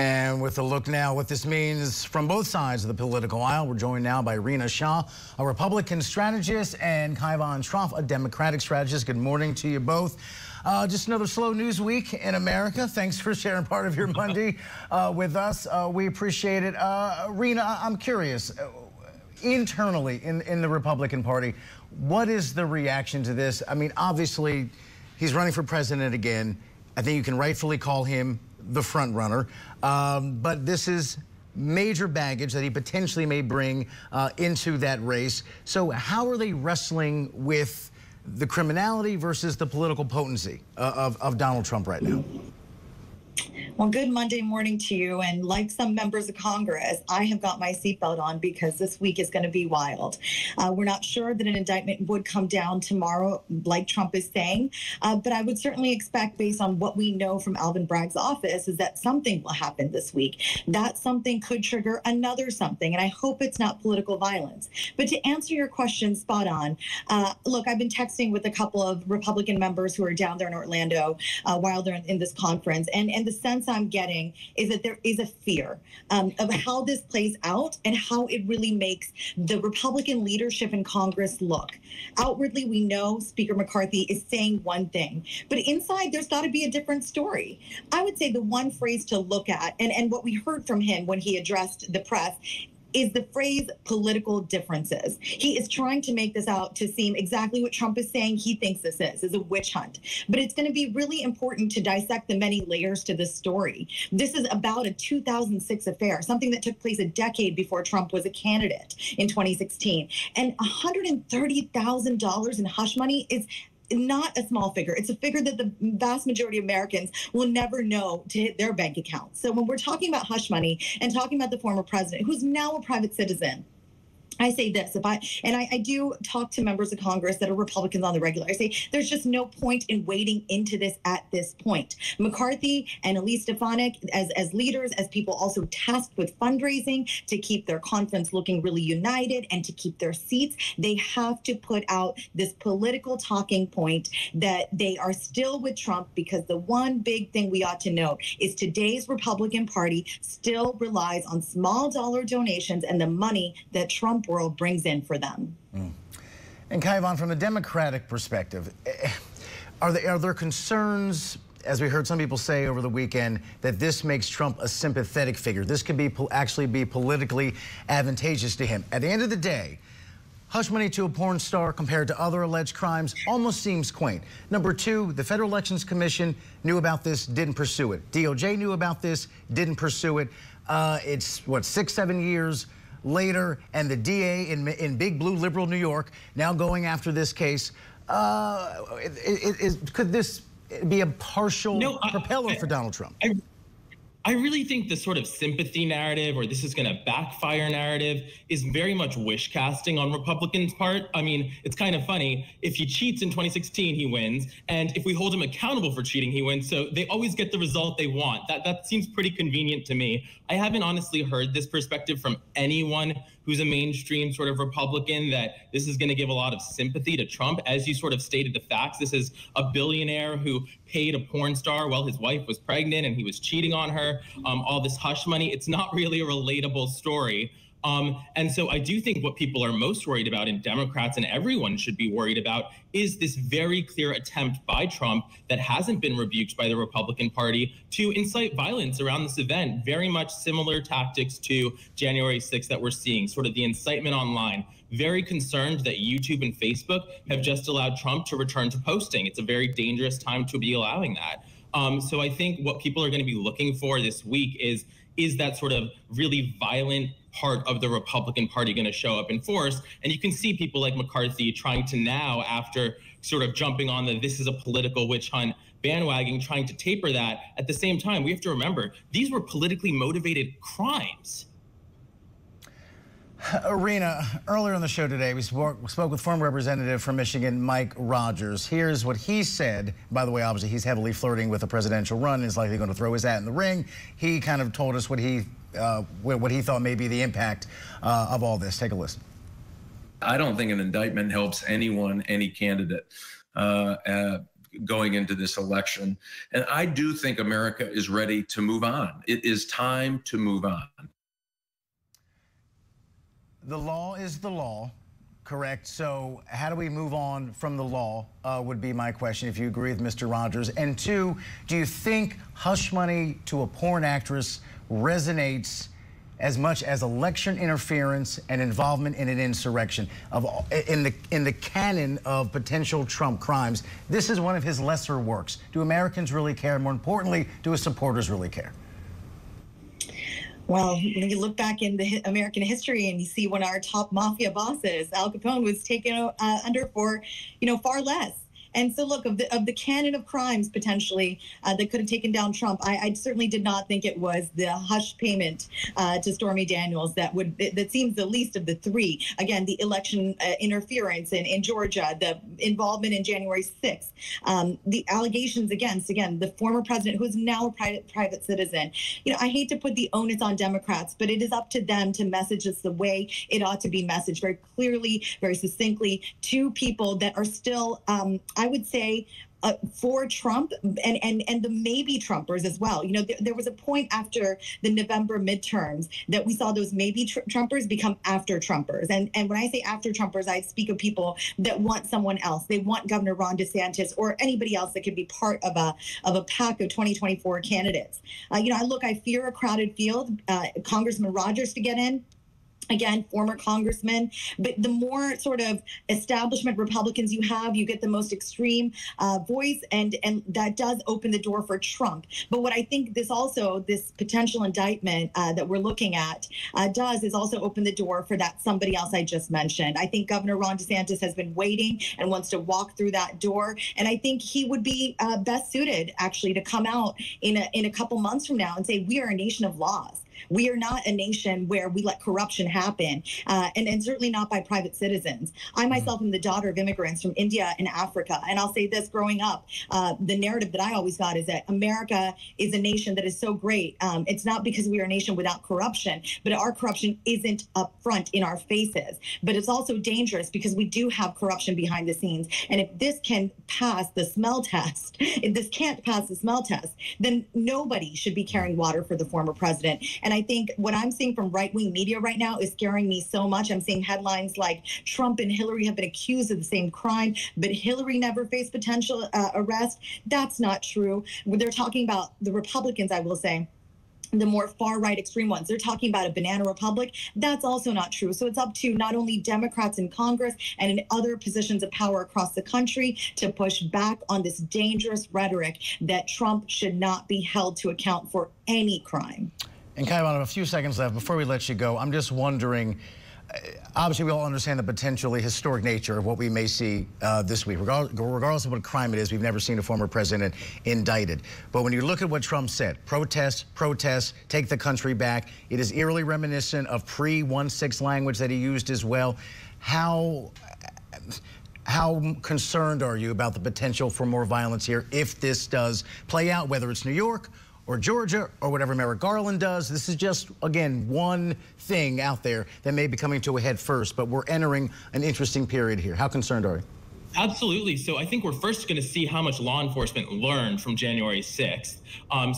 And with a look now what this means from both sides of the political aisle, we're joined now by Rina Shah, a Republican strategist, and Kaivan Shroff, a Democratic strategist. Good morning to you both. Just another slow news week in America. Thanks for sharing part of your Monday with us. We appreciate it. Rina, I'm curious, internally in the Republican Party, what is the reaction to this? I mean, obviously, he's running for president again. I think you can rightfully call him the front runner, but this is major baggage that he potentially may bring into that race. So how are they wrestling with the criminality versus the political potency of Donald Trump right now? Well, good Monday morning to you. And like some members of Congress, I have got my seatbelt on because this week is going to be wild. We're not sure that an indictment would come down tomorrow, like Trump is saying. But I would certainly expect, based on what we know from Alvin Bragg's office, is that something will happen this week. That something could trigger another something. And I hope it's not political violence. But to answer your question spot on, look, I've been texting with a couple of Republican members who are down there in Orlando while they're in this conference. And the sense I'm getting is that there is a fear of how this plays out and how it really makes the Republican leadership in Congress look. Outwardly, we know Speaker McCarthy is saying one thing, but inside there's got to be a different story. I would say the one phrase to look at, and what we heard from him when he addressed the press, is the phrase political differences. He is trying to make this out to seem exactly what Trump is saying he thinks this is a witch hunt. But it's going to be really important to dissect the many layers to this story. This is about a 2006 affair, something that took place a decade before Trump was a candidate in 2016. And $130,000 in hush money is not a small figure. It's a figure that the vast majority of Americans will never know to hit their bank account. So when we're talking about hush money and talking about the former president, who's now a private citizen, I say this, I do talk to members of Congress that are Republicans on the regular. I say there's just no point in wading into this at this point. McCarthy and Elise Stefanik, as leaders, as people also tasked with fundraising to keep their conference looking really united and to keep their seats, they have to put out this political talking point that they are still with Trump, because the one big thing we ought to note is today's Republican Party still relies on small dollar donations and the money that Trump world brings in for them. And Kaivan, from a Democratic perspective, are there concerns, as we heard some people say over the weekend, that this makes Trump a sympathetic figure? This could be actually be politically advantageous to him. At the end of the day, hush money to a porn star compared to other alleged crimes almost seems quaint. Number two, the Federal Elections Commission knew about this, didn't pursue it. DOJ knew about this, didn't pursue it. It's, what, 6-7 years later, and the DA in big blue liberal New York now going after this case. Could this be a partial propeller for Donald Trump? I really think the sort of sympathy narrative, or this is going to backfire narrative, is very much wish casting on Republicans' part. I mean, it's kind of funny. If he cheats in 2016, he wins. And if we hold him accountable for cheating, he wins. So they always get the result they want. That seems pretty convenient to me. I haven't honestly heard this perspective from anyone who's a mainstream sort of Republican, that this is going to give a lot of sympathy to Trump. As you sort of stated the facts, this is a billionaire who paid a porn star while his wife was pregnant and he was cheating on her, all this hush money. It's not really a relatable story. And so I do think what people are most worried about, and Democrats and everyone should be worried about, is this very clear attempt by Trump that hasn't been rebuked by the Republican Party to incite violence around this event. Very much similar tactics to January 6th that we're seeing, sort of the incitement online. Very concerned that YouTube and Facebook have just allowed Trump to return to posting. It's a very dangerous time to be allowing that. So I think what people are going to be looking for this week is that sort of really violent part of the Republican Party going to show up in force? And you can see people like McCarthy trying to now, after sort of jumping on the this is a political witch hunt bandwagon, trying to taper that. At the same time, we have to remember, these were politically motivated crimes. Rina, earlier on the show today, we spoke with former representative from Michigan, Mike Rogers. Here's what he said. By the way, obviously, he's heavily flirting with a presidential run and is likely going to throw his hat in the ring. He kind of told us what he thought may be the impact of all this. Take a listen. I don't think an indictment helps anyone, any candidate. going into this election. And I do think America is ready to move on. It is time to move on. The law is the law, correct? So how do we move on from the law would be my question, if you agree with Mr. Rogers. And two, do you think hush money to a porn actress resonates as much as election interference and involvement in an insurrection in the canon of potential Trump crimes? This is one of his lesser works. Do Americans really care? More importantly, do his supporters really care? Well, when you look back in the American history and you see when our top mafia bosses, Al Capone, was taken under for, far less. And so, look, of the canon of crimes potentially that could have taken down Trump, I certainly did not think it was the hush payment to Stormy Daniels that seems the least of the three. Again, the election interference in Georgia, the involvement in January 6th, the allegations against, the former president, who is now a private citizen. I hate to put the onus on Democrats, but it is up to them to message us the way it ought to be messaged, very clearly, very succinctly, to people that are still, I would say, for Trump and the maybe Trumpers as well. There was a point after the November midterms that we saw those maybe Trumpers become after Trumpers. And when I say after Trumpers, I speak of people that want someone else. They want Governor Ron DeSantis or anybody else that could be part of a pack of 2024 candidates. I fear a crowded field. Congressman Rogers to get in. Again, former congressman, but the more sort of establishment Republicans you have, you get the most extreme voice, and that does open the door for Trump. But what I think this potential indictment that we're looking at does is also open the door for that somebody else I just mentioned. I think Governor Ron DeSantis has been waiting and wants to walk through that door, and I think he would be best suited actually to come out in a couple months from now and say, we are a nation of laws. We are not a nation where we let corruption happen, and certainly not by private citizens. I myself am the daughter of immigrants from India and Africa, and I'll say this, growing up, the narrative that I always got is that America is a nation that is so great. It's not because we are a nation without corruption, but our corruption isn't up front in our faces. But it's also dangerous because we do have corruption behind the scenes. And if this can pass the smell test, if this can't pass the smell test, then nobody should be carrying water for the former president. And I think what I'm seeing from right-wing media right now is scaring me so much. I'm seeing headlines like Trump and Hillary have been accused of the same crime, but Hillary never faced potential arrest. That's not true. They're talking about the Republicans, I will say, the more far-right extreme ones. They're talking about a banana republic. That's also not true. So it's up to not only Democrats in Congress and in other positions of power across the country to push back on this dangerous rhetoric that Trump should not be held to account for any crime. And Kaivan, I have a few seconds left. Before we let you go, I'm just wondering, obviously we all understand the potentially historic nature of what we may see this week. Regardless of what crime it is, we've never seen a former president indicted. But when you look at what Trump said, protest, take the country back, it is eerily reminiscent of pre-1/6 language that he used as well. How concerned are you about the potential for more violence here if this does play out, whether it's New York or Georgia or whatever Merrick Garland does? This is just, again, one thing out there that may be coming to a head first, but we're entering an interesting period here. How concerned are you? Absolutely. So I think we're first going to see how much law enforcement learned from January 6th.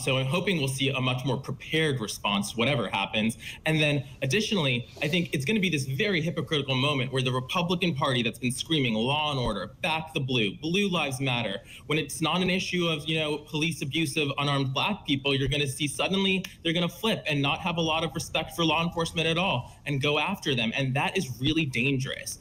So I'm hoping we'll see a much more prepared response, whatever happens. And then additionally, I think it's going to be this very hypocritical moment where the Republican Party that's been screaming law and order, back the blue lives matter. When it's not an issue of, police abuse of unarmed black people, you're going to see suddenly they're going to flip and not have a lot of respect for law enforcement at all and go after them. And that is really dangerous.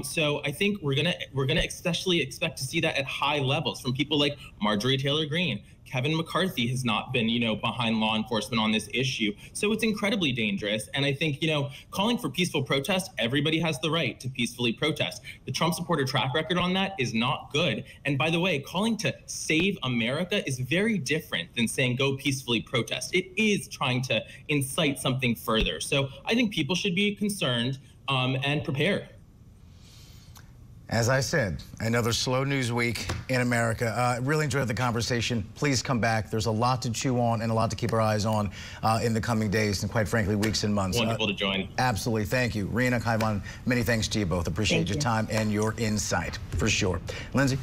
So I think we're gonna especially expect to see that at high levels from people like Marjorie Taylor Greene. Kevin McCarthy has not been, behind law enforcement on this issue. So it's incredibly dangerous. And I think, calling for peaceful protest, everybody has the right to peacefully protest. The Trump supporter track record on that is not good. And by the way, calling to save America is very different than saying go peacefully protest. It is trying to incite something further. So I think people should be concerned and prepared. As I said, another slow news week in America. Really enjoyed the conversation. Please come back. There's a lot to chew on and a lot to keep our eyes on in the coming days and, quite frankly, weeks and months. Wonderful to join. Absolutely. Thank you. Rina, Kaivan, many thanks to you both. Appreciate your time and your insight, for sure. Lindsay?